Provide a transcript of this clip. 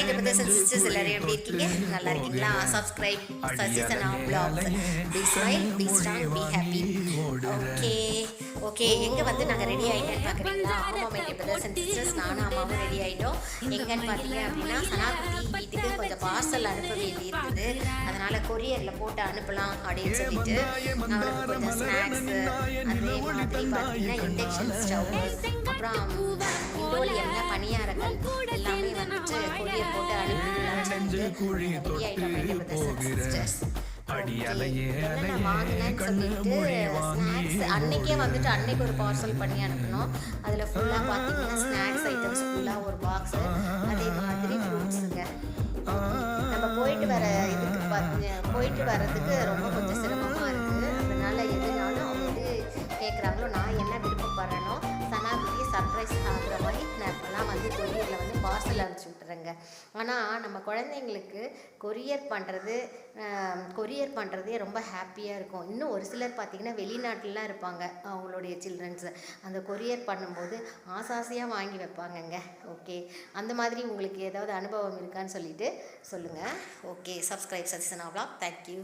Wright brothers and sisters எல்லாரும் எப்படி இருக்கீங்க? நல்லா இருக்கீங்களா? Subscribe Sasisana vlogs. Be smile, be strong, be happy. Okay எங்கே வந்து நாங்கள் ரெடி ஆகிட்டேன்னு பார்க்குறீங்களா? ஆமாம் மை பிரதர்ஸ் அண்ட் சிஸ்டர்ஸ், நானும் அம்மாவும் ரெடி ஆகிட்டோம். எங்கன்னு பார்த்தீங்க அப்படின்னா சனாகுட்டி வீட்டுக்கு கொஞ்சம் பார்சல் அனுப்ப வேண்டி இருக்குது. அதனால் கொரியரில் போட்டு அனுப்பலாம் அப்படின்னு சொல்லிட்டு அவனுக்கு கொஞ்சம் ஸ்நாக்ஸு, அதே மாதிரி பார்த்தீங்கன்னா இண்டக்ஷன் ஸ்டவ், அப்புறம் இண்டோலியமில் பணியாரங்கள் எல்லாமே வந்துட்டு கொரியர் போட்டு அனுப்பிடலாம்னு சொல்லிட்டு ரெடி ஆகிட்டோம் மை பிரதர்ஸ் அண்ட் சிஸ்டர்ஸ். என்னென்ன வாங்கினேன்னு சொல்லிட்டு ஸ்நாக்ஸ் அன்னைக்கே வந்துட்டு அன்னைக்கு ஒரு பார்சல் பண்ணி அனுப்பணும். அதில் ஃபுல்லாக பார்த்தீங்கன்னா ஸ்நாக்ஸ் ஐட்டம்ஸ் ஃபுல்லாக ஒரு பாக்ஸு, அதே மாதிரி ஃப்ரூட்ஸுங்க. நம்ம போயிட்டு வர்றதுக்கு ரொம்ப கொஞ்சம் சிரமமாக இருக்குது. அதனால் எதுனாலும் அவங்க வந்து கேட்குறாங்களோ, நான் என்ன விருப்பப்படுறேனோ சனாகுட்டியை சர்ப்ரைஸ் ஆகிற மாதிரி நான் இப்போல்லாம் வந்து கொரியரில் வந்து பார்சல் அனுப்பிச்சி விட்டுறேங்க. ஆனால் நம்ம குழந்தைங்களுக்கு கொரியர் பண்ணுறதே ரொம்ப ஹாப்பியாக இருக்கும். இன்னும் ஒரு சிலர் பார்த்திங்கன்னா வெளிநாட்டிலலாம் இருப்பாங்க, அவங்களுடைய சில்ட்ரன்ஸு அந்த கொரியர் பண்ணும்போது ஆசாசியாக வாங்கி வைப்பாங்கங்க. ஓகே, அந்த மாதிரி உங்களுக்கு ஏதாவது அனுபவம் இருக்கான்னு சொல்லிட்டு சொல்லுங்கள். Okay, subscribe Sasisana vlog. Thank you.